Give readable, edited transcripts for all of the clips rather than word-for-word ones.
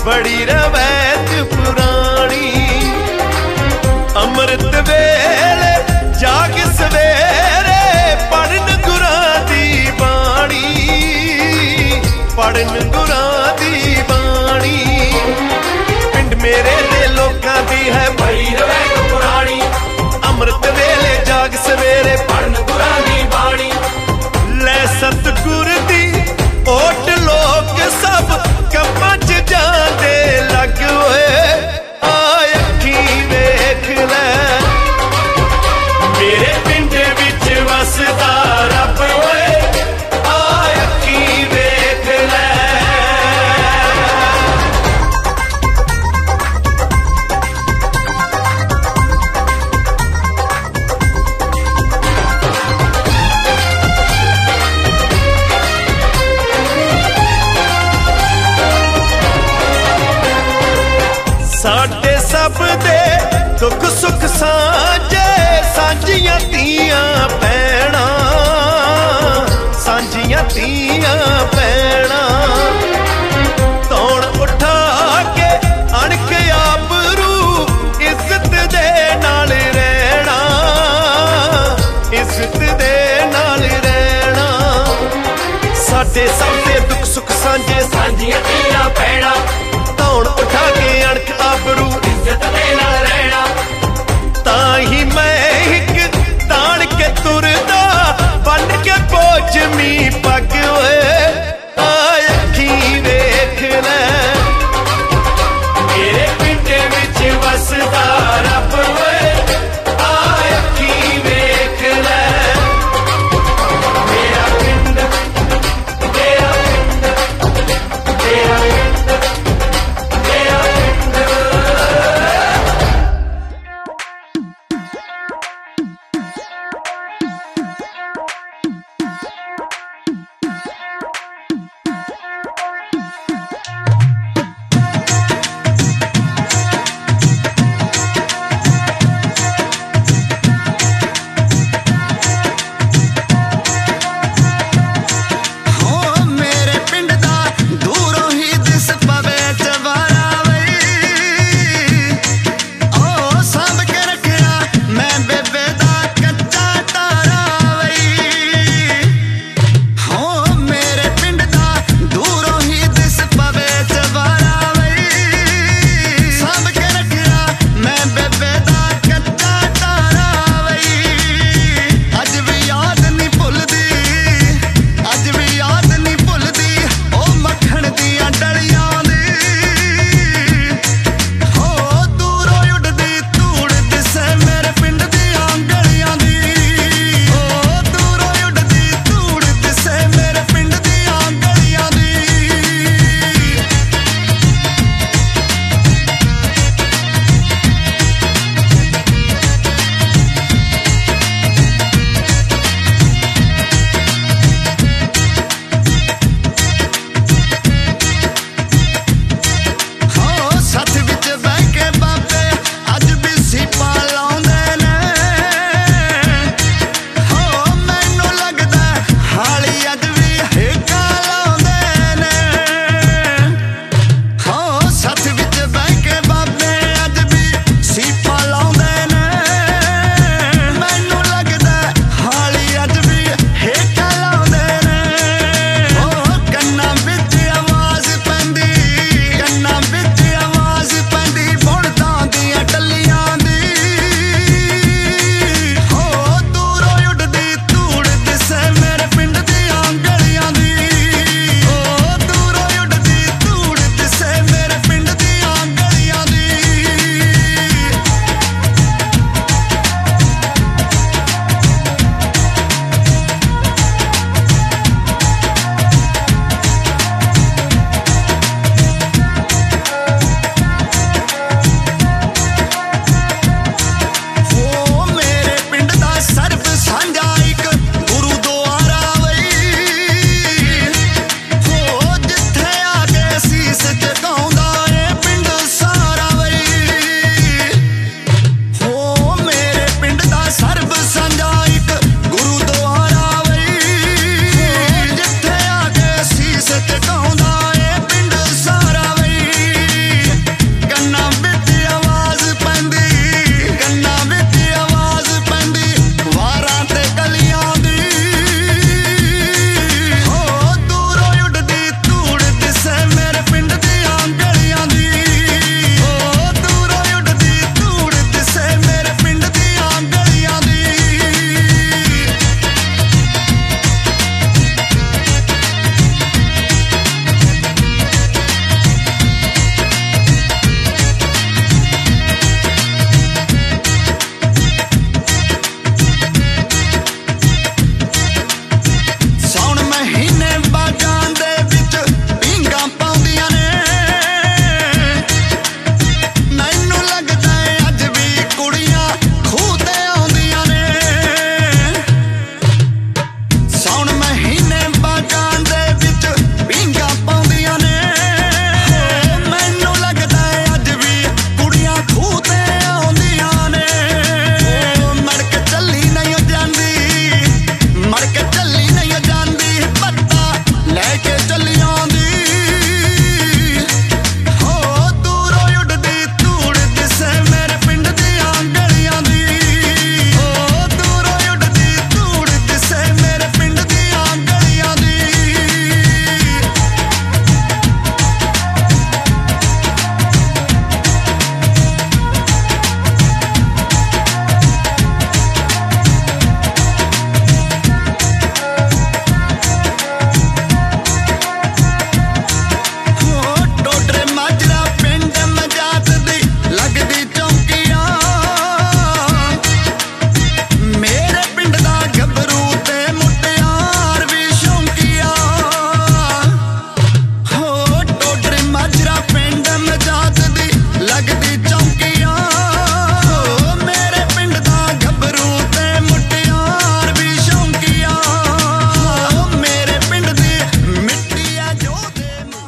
बड़ी रवैत पुरानी। अमृत वेले जाग सवेरे पढ़न गुरां दी बाणी, पढ़न गुरां दी बाणी। पिंड मेरे दे लोकां दी है बड़ी रवैत पुरानी। अमृत वेले जाग सवेरे पढ़न गुरां दी बाणी। लै सतगुर दी ओट लोक सब कम्मां च जांदे लग होए। आए अखीं वेख लै मेरे पिंड विच वसदा रब होए। आए अखीं वेख लै। साडे सब दे दुख सुख सांझे, सांझियां तियां भैणां, सांझियां तियां भैणां। तौण उठा के अणख आबरू इज्जत दे नाल रहना, इज्जत दे नाल रहना। साडे सब दे दुख सुख सांझे, सांझियां तियां भैणां। तौण उठा के अणख आबरू इज्जत दे नाल रहना। ताही मैं हिक ताण के तुरदा बन के पोचमी पग होए। आए अखीं वेख लै मेरे पिंड विच वसदा रब होए। आए अखीं वेख लै मेरा पिंड, मेरा पिंड, मेरा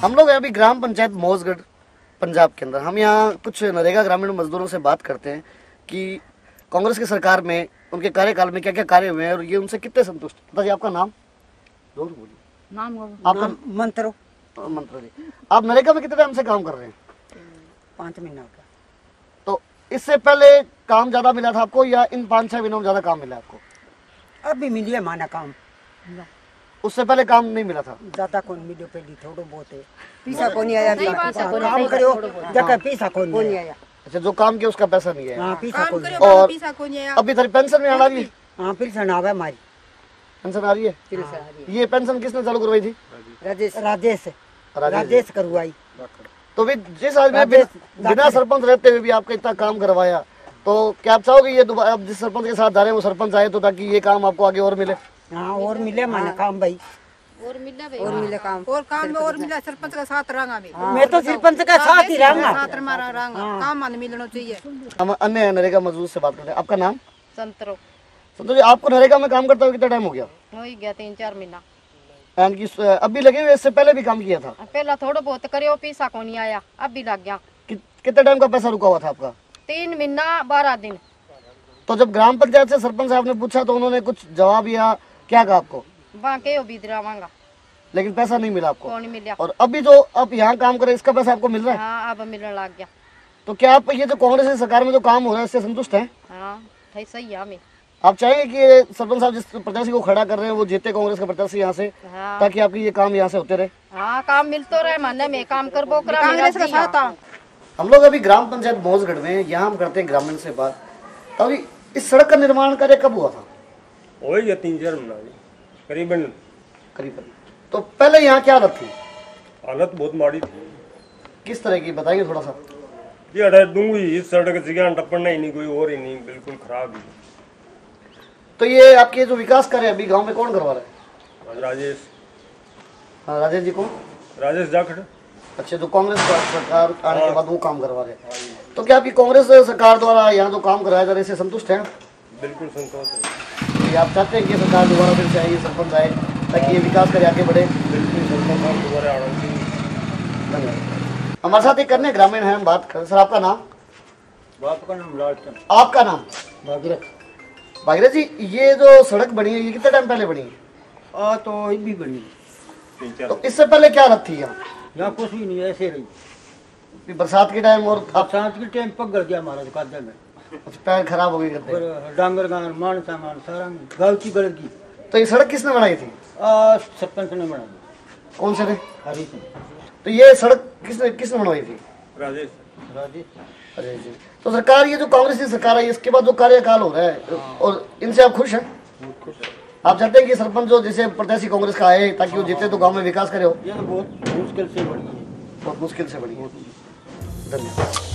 हम लोग अभी ग्राम पंचायत मौजगढ़ पंजाब के अंदर, हम यहाँ कुछ नरेगा ग्रामीण मजदूरों से बात करते हैं कि कांग्रेस की सरकार में उनके कार्यकाल में क्या क्या कार्य हुए हैं और ये उनसे कितने संतुष्ट। बताइए आपका नाम? नाम आपका? मंत्रो जी। आप नरेगा में कितने टाइम से काम कर रहे हैं? 5 महीना का। तो इससे पहले काम ज्यादा मिला था आपको या इन 5-6 महीनों में ज्यादा काम मिला आपको? अभी मिली है माना काम, उससे पहले काम नहीं मिला था? ज्यादा कौन मिलो, पहली थोड़ा बहुत है, पैसा कौन नहीं आया, काम करो जगह पैसा कौन नहीं आया। अच्छा, जो काम किया उसका पैसा नहीं है। हाँ, पैसा कौन नहीं। और अभी थारी पेंशन में आना भी? हाँ, पेंशन आवे, हमारी पेंशन आ रही है। ये पेंशन किसने चालू करवाई थी? राजेश करवाई। तो भी जिस आदमी बिना सरपंच रहते हुए भी आपका इतना काम करवाया, तो क्या आप चाहोगे ये दोबारा जिस सरपंच के साथ जा रहे हैं वो सरपंच आए तो ताकि ये काम आपको आगे और मिले? हाँ, और मिले माना काम भाई, और मिले काम, और काम में और मिला। सरपंच का साथ रंगा में, मैं तो सरपंच का साथ ही रहूंगा, साथ हमारा रंगा काम मन मिलना चाहिए। हम अन्य नरेगा मजदूर से बात करते हैं। आपका नाम? संतरो। संतोष जी, आपको नरेगा में काम करते हुए कितना टाइम हो गया? हो ही गया 3-4 महीना। अभी लगे हुए? इससे पहले भी काम किया था? पहला थोड़ा बहुत करियो, पैसा को नहीं आया, अब भी लग गया। कितने टाइम का पैसा रुका हुआ था आपका? 3 महीना 12 दिन। तो जब ग्राम पंचायत से सरपंच साहब ने पूछा तो उन्होंने कुछ जवाब या क्या कहा आपको? बाके हो बीदरा मांगा, लेकिन पैसा नहीं मिला आपको? कौन मिला। और अभी जो आप यहाँ काम करे इसका पैसा आपको मिल रहा है? हाँ, अब मिलने लग गया। तो क्या आप ये जो कांग्रेस की सरकार में जो काम हो रहा है इससे संतुष्ट हैं? हाँ, सही है। हमें आप चाहेंगे कि ये सरपंच साहब जिस प्रत्याशी को खड़ा कर रहे हैं वो जीते कांग्रेस का प्रत्याशी यहाँ से? हाँ। ताकि आपकी ये काम यहाँ से होते रहे? हाँ, काम मिलते रहे, मानने में काम करबो कांग्रेस का साथ। हम लोग अभी ग्राम पंचायत मौजगढ़ में यहाँ हम करते हैं ग्रामीण से बात। तो अभी इस सड़क का निर्माण कार्य कब हुआ था? हो गया 3-4 महीना करीबन। तो पहले यहाँ क्या हालत थी? हालत बहुत माड़ी थी। किस तरह की बताइए थोड़ा सा। ये अड़े दूंगी इस सड़क जगह टप्पड़ना ही नहीं, कोई और ही नहीं, बिल्कुल खराब ही। तो ये आपके जो विकास कार्य अभी गांव में कौन करवा रहा है? राजेश। हाँ, राजेश जी कौन? राजेश जाखड़। अच्छा, जो कांग्रेस सरकार आने के बाद वो काम करवा रहे हैं। तो क्या आपकी कांग्रेस सरकार द्वारा यहाँ जो काम कराया जा रहा है इससे संतुष्ट हैं? बिल्कुल संतोष है। आप चाहते हैं कि सरकार दोबारा फिर से आए, सरपंच आए ताकि ये विकास कार्य आगे बढ़े? बिल्कुल सरपंच दोबारा आना चाहिए। धन्यवाद। हमारे साथ एक करने ग्रामीण है, हम बात करें। सर, आपका नाम? आपका नाम लालचंद। आपका नाम? भागीरथ जी, ये जो सड़क बनी है ये कितने टाइम पहले बनी है? तो भी बनी। तो इससे पहले क्या हालत थी यहाँ? यहाँ कुछ भी नहीं, ऐसे रही। बरसात के टाइम और बरसात के टाइम पक गल गया हमारा कादे में, पैर खराब हो गए करते? डांगर गान मान सामान सारा गाँव की गल की। तो ये सड़क किसने बनाई थी? सरपंच ने बनाई। कौन से थे? हरी सिंह। तो ये सड़क किसने बनवाई थी? राजेश। अरे जी। तो सरकार ये जो कांग्रेस की सरकार है इसके बाद जो कार्यकाल हो रहा है और इनसे आप खुश हैं? आप चाहते हैं कि सरपंच जो जैसे प्रत्याशी कांग्रेस का आए ताकि वो जीते तो गांव में विकास करे? हो ये तो बहुत मुश्किल से बड़ी है, बहुत मुश्किल से बड़ी है। धन्यवाद।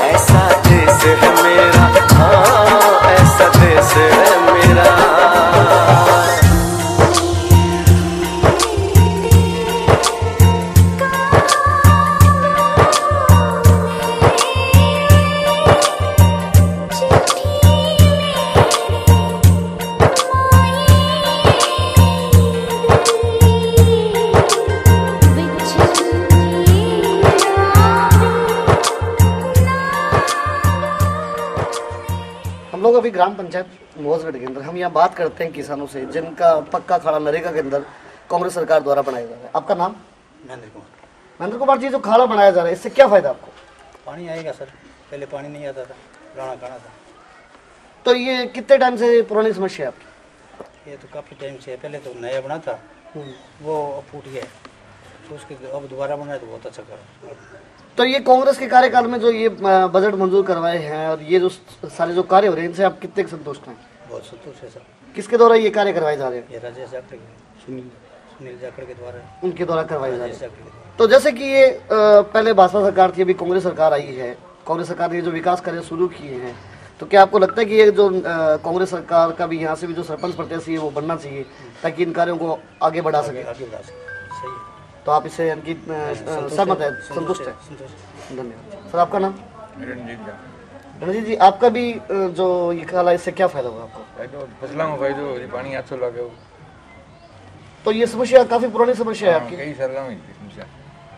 ऐसा देश है मेरा, हाँ ऐसा देश है मेरा। ग्राम पंचायत मोजगढ़ के अंदर हम यहाँ बात करते हैं किसानों से जिनका पक्का खाड़ा नरेगा के अंदर कांग्रेस सरकार द्वारा बनाया जा रहा है। आपका नाम? महेंद्र कुमार जी, जो खाड़ा बनाया जा रहा है इससे क्या फायदा आपको? पानी आएगा सर, पहले पानी नहीं आता था, राणा खाना था। तो ये कितने टाइम से पुरानी समस्या है आपकी? ये तो काफ़ी टाइम से, पहले तो नया बना था वो अब फूट गया, तो उसके अब दोबारा बनाया तो बहुत अच्छा करा। तो ये कांग्रेस के कार्यकाल में जो ये बजट मंजूर करवाए हैं और ये जो सारे जो कार्य हो रहे हैं इनसे आप कितने संतुष्ट हैं? बहुत संतुष्ट है सर। किसके द्वारा ये कार्य करवाए जा रहे हैं? ये राजेश जाखड़ सुनील जाखड़ के द्वारा, उनके द्वारा करवाए जा रहे हैं। जाखड़ के द्वारा। तो जैसे कि ये पहले भाजपा सरकार थी, अभी कांग्रेस सरकार आई है, कांग्रेस सरकार ने जो विकास कार्य शुरू किए हैं, तो क्या आपको लगता है कि ये जो कांग्रेस सरकार का भी यहाँ से भी जो सरपंच प्रत्याशी है वो बनना चाहिए ताकि इन कार्यों को आगे बढ़ा सके? आगे बढ़ा सके, सही है। तो आप इससे यानी सहमत है, संतुष्ट है? धन्यवाद सर। आपका नाम? रणजीत जी, आपका भी जो ये खाला इससे क्या फायदा होगा आपको? फसलों को फायदो, पानी अच्छा लगे। तो ये समस्या काफी पुरानी समस्या है आपकी, कई सालों में समस्या,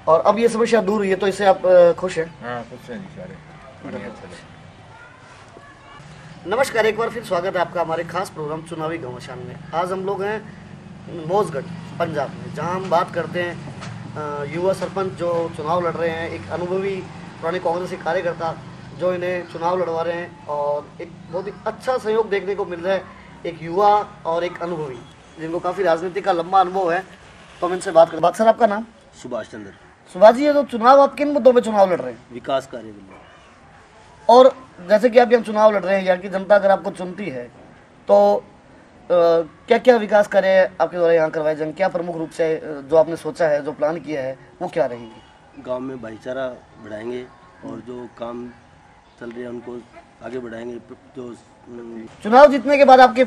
और अब ये समस्या दूर हुई है, तो इससे आप खुश हैं? हाँ खुश हैं जी सारे, पानी अच्छा लगे। नमस्कार, एक बार फिर स्वागत है आपका हमारे खास प्रोग्राम चुनावी घमासान में। आज हम लोग हैं मोजगढ़ पंजाब में, जहां हम बात करते हैं युवा सरपंच जो चुनाव लड़ रहे हैं, एक अनुभवी पुराने कांग्रेस के कार्यकर्ता जो इन्हें चुनाव लड़वा रहे हैं, और एक बहुत ही अच्छा सहयोग देखने को मिल रहा है, एक युवा और एक अनुभवी जिनको काफ़ी राजनीति का लंबा अनुभव है। तो हम इनसे बात करें। बात सर, आपका नाम? सुभाष चंद्र। सुभाष जी, ये जो चुनाव आप किन मुद्दों पर चुनाव लड़ रहे हैं? विकास कार्य। और जैसे कि आप यहाँ चुनाव लड़ रहे हैं, यहाँ की जनता अगर आपको चुनती है तो क्या क्या विकास कार्य आपके द्वारा यहाँ करवाए जाएंगे? क्या प्रमुख रूप से जो आपने सोचा है, जो प्लान किया है, वो क्या रहेंगे? गांव में भाईचारा बढ़ाएंगे और जो काम चल रहे हैं उनको आगे बढ़ाएंगे। जो चुनाव जीतने के बाद आपके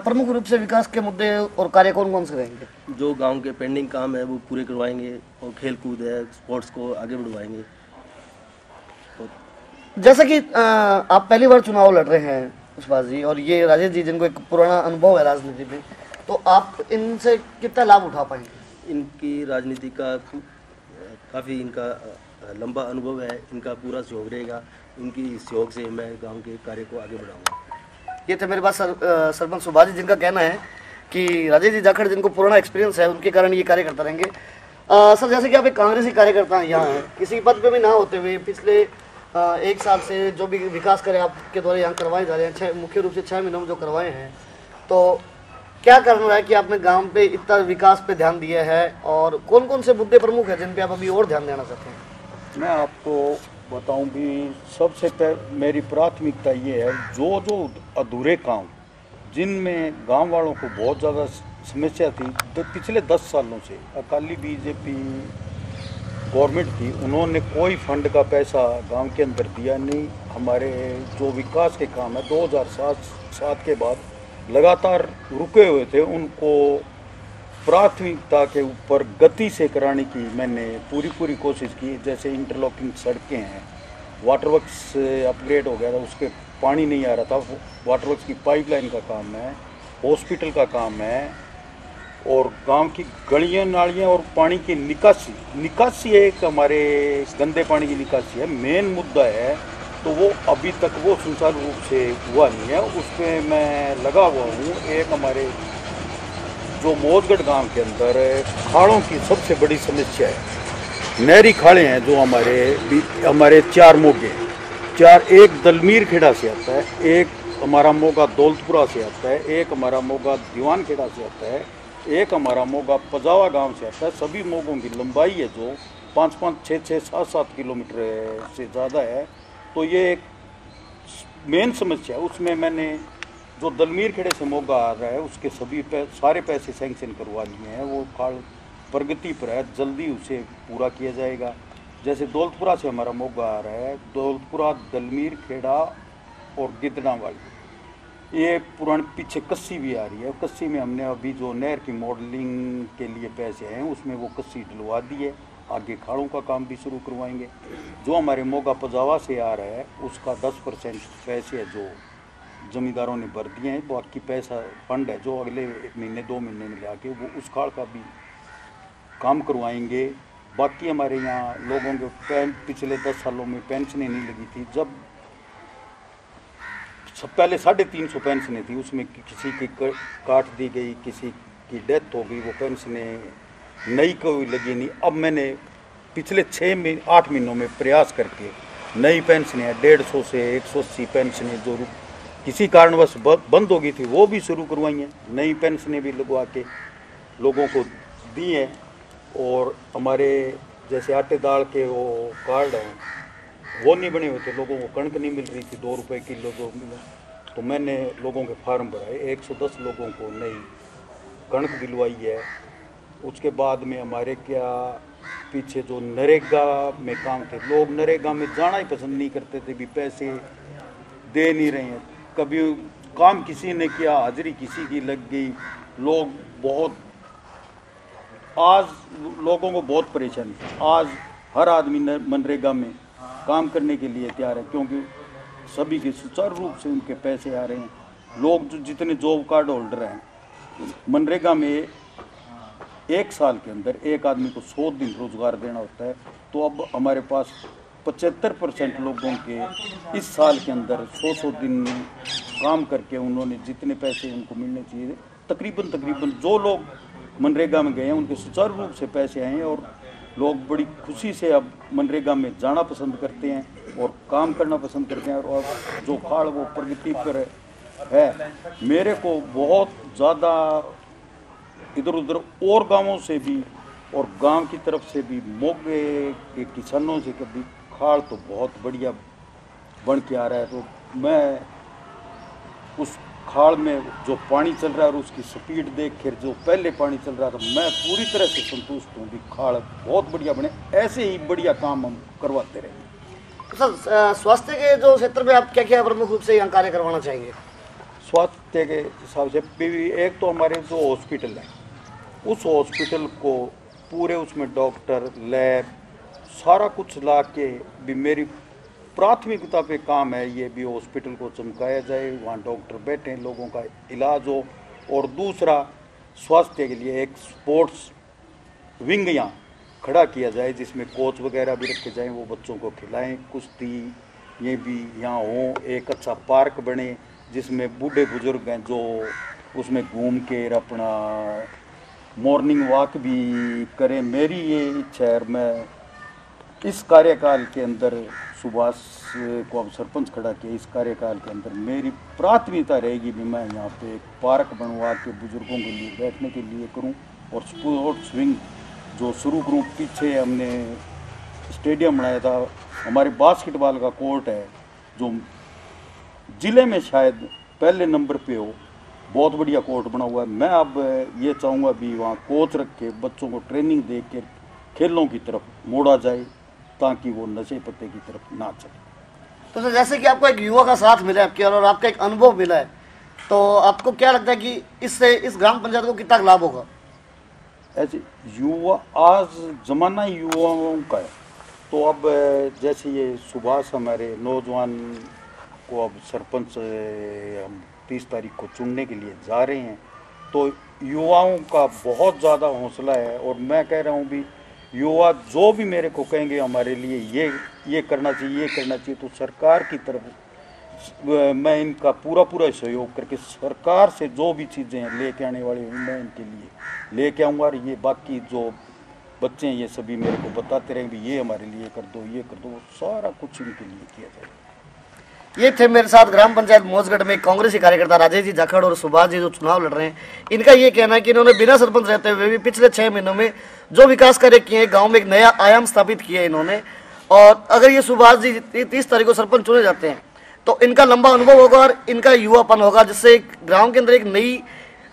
प्रमुख रूप से विकास के मुद्दे और कार्य कौन कौन से रहेंगे? जो गांव के पेंडिंग काम है वो पूरे करवाएंगे, और खेल कूद है, स्पोर्ट्स को आगे बढ़वाएंगे। जैसा कि आप पहली बार चुनाव लड़ रहे हैं सुभाष जी, और ये राजेश जी जिनको एक पुराना अनुभव है राजनीति में, तो आप इनसे कितना लाभ उठा पाएंगे? इनकी राजनीति का काफ़ी इनका लंबा अनुभव है, इनका पूरा सहयोग रहेगा। इनकी सहयोग से मैं गांव के कार्य को आगे बढ़ाऊंगा। ये थे मेरे पास सरपंच सुभाष जी, जिनका कहना है कि राजेश जी जाखड़ जिनको पुराना एक्सपीरियंस है, उनके कारण ये कार्य करता रहेंगे। सर, जैसे कि आप एक कांग्रेसी कार्यकर्ता हैं, यहाँ हैं, किसी पद पे भी ना होते हुए पिछले 1 साल से जो भी विकास कार्य आपके द्वारा यहाँ करवाए जा रहे हैं, मुख्य रूप से 6 महीनों में जो करवाए हैं, तो क्या कारण रहा है कि आपने गांव पे इतना विकास पे ध्यान दिया है, और कौन कौन से मुद्दे प्रमुख हैं जिन पे आप अभी और ध्यान देना चाहते हैं? मैं आपको बताऊं भी, सबसे मेरी प्राथमिकता ये है, जो अधूरे काम जिनमें गांव वालों को बहुत ज़्यादा समस्या थी, तो पिछले 10 सालों से अकाली बीजेपी गवर्नमेंट थी, उन्होंने कोई फंड का पैसा गांव के अंदर दिया नहीं। हमारे जो विकास के काम है 2007 के बाद लगातार रुके हुए थे, उनको प्राथमिकता के ऊपर गति से कराने की मैंने पूरी कोशिश की। जैसे इंटरलॉकिंग सड़कें हैं, वाटर वर्क्स अपग्रेड हो गया था, उसके पानी नहीं आ रहा था, वाटर वर्क्स की पाइपलाइन का काम है, हॉस्पिटल का काम है, और गांव की गलियां नालियां और पानी की निकासी एक हमारे गंदे पानी की निकासी है, मेन मुद्दा है। तो वो अभी तक वो सुचारू रूप से हुआ नहीं है, उस पर मैं लगा हुआ हूँ। एक हमारे जो मोजगढ़ गांव के अंदर खाड़ों की सबसे बड़ी समस्या है, नहरी खाड़े हैं जो हमारे 4 मोगे, एक दलमीर खेड़ा से आता है, एक हमारा मोगा दौलतपुरा से आता है, एक हमारा मोगा दीवान खेड़ा से आता है, एक हमारा मोगा पजावा गांव से आता है। सभी मोगों की लंबाई है जो 5-5, 6-6, 7-7 किलोमीटर से ज़्यादा है। तो ये एक मेन समस्या है। उसमें मैंने जो दलमीर खेड़े से मोगा आ रहा है उसके सारे पैसे सैंक्शन करवा लिए हैं, वो खाड़ प्रगति पर है, जल्दी उसे पूरा किया जाएगा। जैसे दौलतपुरा से हमारा मोगा आ रहा है, दौलतपुरा, दलमीर खेड़ा और गिदड़ा वाली, ये पुरानी पीछे कस्सी भी आ रही है। कस्सी में हमने अभी जो नहर की मॉडलिंग के लिए पैसे हैं उसमें वो कस्सी डलवा दी है, आगे खाड़ों का काम भी शुरू करवाएंगे। जो हमारे मोगा पजावा से आ रहा है उसका 10% पैसे है जो जमींदारों ने भर दिए हैं, बाकी पैसा फंड है जो अगले 1 महीने 2 महीने में लाके वो उस खाड़ का भी काम करवाएंगे। बाकी हमारे यहाँ लोगों के पिछले 10 सालों में पेंशनें नहीं लगी थी। जब सब पहले 350 पेंशनें थी, उसमें किसी की काट दी गई, किसी की डेथ हो गई, वो पेंशनें नई कोई लगी नहीं। अब मैंने पिछले 8 महीनों में प्रयास करके नई पेंशनें 150 से 180 पेंशनें जो किसी कारणवश बंद हो गई थी वो भी शुरू करवाई हैं, नई पेंशनें भी लगवा के लोगों को दी हैं। और हमारे जैसे आटे दाल के वो कार्ड हैं वो नहीं बने हुए थे, लोगों को कणक नहीं मिल रही थी, 2 रुपये किलो जो मिला, तो मैंने लोगों के फार्म भराए, 110 लोगों को नई कणक दिलवाई है। उसके बाद में हमारे क्या पीछे जो नरेगा में काम थे, लोग नरेगा में जाना ही पसंद नहीं करते थे, भी पैसे दे नहीं रहे हैं। कभी काम किसी ने किया, हाजिरी किसी की लग गई, लोग बहुत, आज लोगों को बहुत परेशानी। आज हर आदमी मनरेगा में काम करने के लिए तैयार है, क्योंकि सभी के सुचारू रूप से उनके पैसे आ रहे हैं। लोग जो जितने जॉब कार्ड होल्डर हैं, मनरेगा में 1 साल के अंदर एक आदमी को 100 दिन रोजगार देना होता है, तो अब हमारे पास 75% लोगों के इस साल के अंदर 100 दिन काम करके उन्होंने जितने पैसे उनको मिलने चाहिए, तकरीबन जो लोग मनरेगा में गए हैं उनके सुचारू रूप से पैसे आए हैं, और लोग बड़ी खुशी से अब मनरेगा में जाना पसंद करते हैं और काम करना पसंद करते हैं। और जो खाड़ वो प्रगति पर है, मेरे को बहुत ज़्यादा इधर उधर और गांवों से भी और गांव की तरफ से भी मोगे के किसानों से कभी खाड़ तो बहुत बढ़िया बन के आ रहा है। तो मैं उस खाड़ में जो पानी चल रहा है और उसकी स्पीड देख कर जो पहले पानी चल रहा था, मैं पूरी तरह से संतुष्ट हूँ कि खाड़ बहुत बढ़िया बने, ऐसे ही बढ़िया काम हम करवाते रहेंगे। तो सर, स्वास्थ्य के जो क्षेत्र में आप क्या क्या प्रमुख रूप से यहाँ कार्य करवाना चाहेंगे? स्वास्थ्य के हिसाब से एक तो हमारे जो हॉस्पिटल है, उस हॉस्पिटल को पूरे उसमें डॉक्टर, लैब, सारा कुछ ला के भी मेरी प्राथमिकता पे काम है, ये भी हॉस्पिटल को चमकाया जाए, वहाँ डॉक्टर बैठे, लोगों का इलाज हो। और दूसरा, स्वास्थ्य के लिए एक स्पोर्ट्स विंग यहाँ खड़ा किया जाए, जिसमें कोच वगैरह भी रखे जाएं, वो बच्चों को खिलाएं, कुश्ती ये भी यहाँ हो। एक अच्छा पार्क बने जिसमें बूढ़े बुजुर्ग हैं जो उसमें घूम के अपना मॉर्निंग वॉक भी करें। मेरी ये इच्छा है, मैं इस कार्यकाल के अंदर सुभाष को अब सरपंच खड़ा किया, इस कार्यकाल के अंदर मेरी प्राथमिकता रहेगी भी मैं यहाँ पे एक पार्क बनवा के बुजुर्गों के लिए बैठने के लिए करूँ, और स्पोर्ट्स विंग जो शुरू करूँ। पीछे हमने स्टेडियम बनाया था, हमारे बास्केटबॉल का कोर्ट है जो ज़िले में शायद पहले नंबर पे हो, बहुत बढ़िया कोर्ट बना हुआ है। मैं अब ये चाहूँगा भी वहाँ कोच रख के बच्चों को ट्रेनिंग दे के खेलों की तरफ मोड़ा जाए, ताकि वो नशे पत्ते की तरफ ना चले। तो सर, जैसे कि आपको एक युवा का साथ मिला है आपके और आपका एक अनुभव मिला है, तो आपको क्या लगता है कि इससे इस ग्राम पंचायत को कितना लाभ होगा? ऐसे युवा, आज जमाना युवाओं का है, तो अब जैसे ये सुभाष हमारे नौजवान को अब सरपंच हम 30 तारीख को चुनने के लिए जा रहे हैं, तो युवाओं का बहुत ज़्यादा हौसला है। और मैं कह रहा हूँ भी युवा जो भी मेरे को कहेंगे हमारे लिए ये करना चाहिए, ये करना चाहिए, तो सरकार की तरफ मैं इनका पूरा सहयोग करके सरकार से जो भी चीज़ें लेके आने वाली मैं इनके लिए लेके आऊँगा। और ये बाकी जो बच्चे हैं ये सभी मेरे को बताते रहेंगे ये हमारे लिए कर दो, ये कर दो, सारा कुछ इनके लिए किया जाएगा। ये थे मेरे साथ ग्राम पंचायत मोजगढ़ में कांग्रेसी कार्यकर्ता राजेश जी जाखड़ और सुभाष जी जो चुनाव लड़ रहे हैं। इनका ये कहना है कि इन्होंने बिना सरपंच रहते हुए भी पिछले 6 महीनों में जो विकास कार्य किए हैं, गांव में एक नया आयाम स्थापित किया है इन्होंने। और अगर ये सुभाष जी 30 तारीख को सरपंच चुने जाते हैं तो इनका लंबा अनुभव होगा और इनका युवापन होगा, जिससे गाँव के अंदर एक नई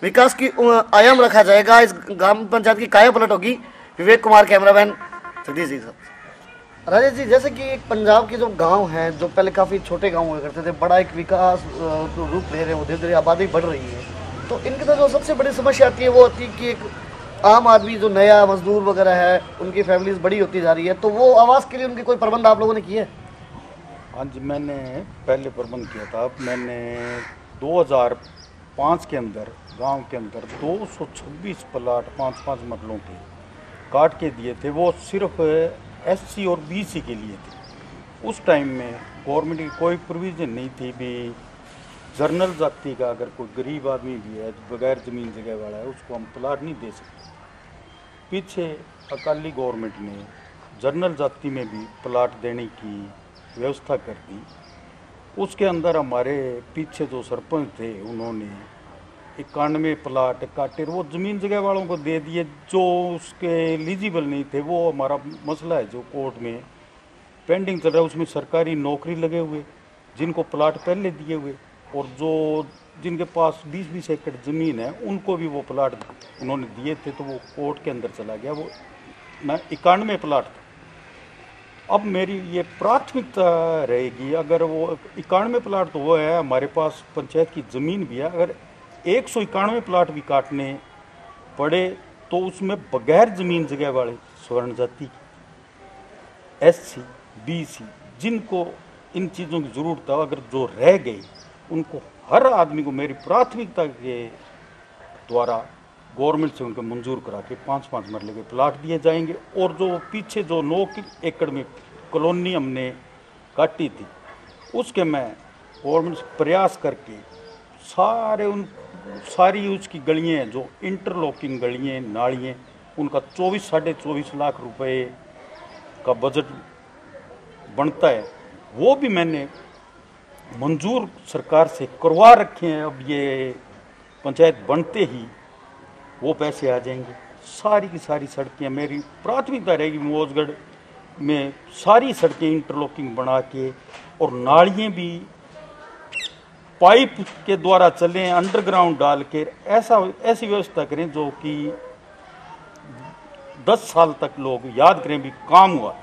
विकास की आयाम रखा जाएगा। इस ग्राम पंचायत की काया पलट होगी। विवेक कुमार, कैमरामैन जगदीश जी साहब। राजेश जी, जैसे कि एक पंजाब के जो गांव हैं जो पहले काफ़ी छोटे गांव हुआ करते थे, बड़ा एक विकास रूप ले रहे हैं, धीरे धीरे आबादी बढ़ रही है, तो इनके तो जो सबसे बड़ी समस्या आती है वो होती है कि एक आम आदमी जो नया मजदूर वगैरह है उनकी फैमिलीज बड़ी होती जा रही है, तो वो आवास के लिए उनके कोई प्रबंध आप लोगों ने किए? हाँ जी, मैंने पहले प्रबंध किया था। मैंने 2005 के अंदर गाँव के अंदर 226 प्लाट 5-5 मरलों के काट के दिए थे। वो सिर्फ SC और BC के लिए थे। उस टाइम में गवर्नमेंट की कोई प्रोविज़न नहीं थी भी जर्नल जाति का अगर कोई गरीब आदमी भी है, बगैर ज़मीन जगह वाला है, उसको हम प्लाट नहीं दे सकते। पीछे अकाली गवर्नमेंट ने जर्नल जाति में भी प्लाट देने की व्यवस्था कर दी। उसके अंदर हमारे पीछे जो सरपंच थे उन्होंने 91 प्लाट काटे, वो ज़मीन जगह वालों को दे दिए जो उसके एलिजिबल नहीं थे। वो हमारा मसला है जो कोर्ट में पेंडिंग चल रहा है, उसमें सरकारी नौकरी लगे हुए जिनको प्लाट पहले दिए हुए, और जो जिनके पास 20-20 एकड़ ज़मीन है उनको भी वो प्लाट उन्होंने दिए थे, तो वो कोर्ट के अंदर चला गया। वो 91 प्लाट था। अब मेरी ये प्राथमिकता रहेगी, अगर वो 91 प्लाट तो वो है, हमारे पास पंचायत की ज़मीन भी है, अगर 191 प्लाट भी काटने पड़े तो उसमें बगैर ज़मीन जगह वाले स्वर्ण जाति, SC, BC जिनको इन चीज़ों की ज़रूरत है, अगर जो रह गए उनको हर आदमी को मेरी प्राथमिकता के द्वारा गवर्नमेंट से उनको मंजूर करा के 5-5 मरले के प्लाट दिए जाएंगे। और जो पीछे जो 9 एकड़ में कॉलोनी हमने काटी थी, उसके मैं गवर्नमेंट से प्रयास करके सारी उसकी गलियाँ जो इंटरलॉकिंग गलियाँ नालियाँ, उनका 24-24.5 लाख रुपए का बजट बनता है, वो भी मैंने मंजूर सरकार से करवा रखे हैं। अब ये पंचायत बनते ही वो पैसे आ जाएंगे। सारी की सारी सड़कें मेरी प्राथमिकता रहेगी, मौजगढ़ में सारी सड़कें इंटरलॉकिंग बना के, और नालियाँ भी पाइप के द्वारा चलें, अंडरग्राउंड डाल के ऐसी व्यवस्था करें जो कि 10 साल तक लोग याद करें भी काम हुआ।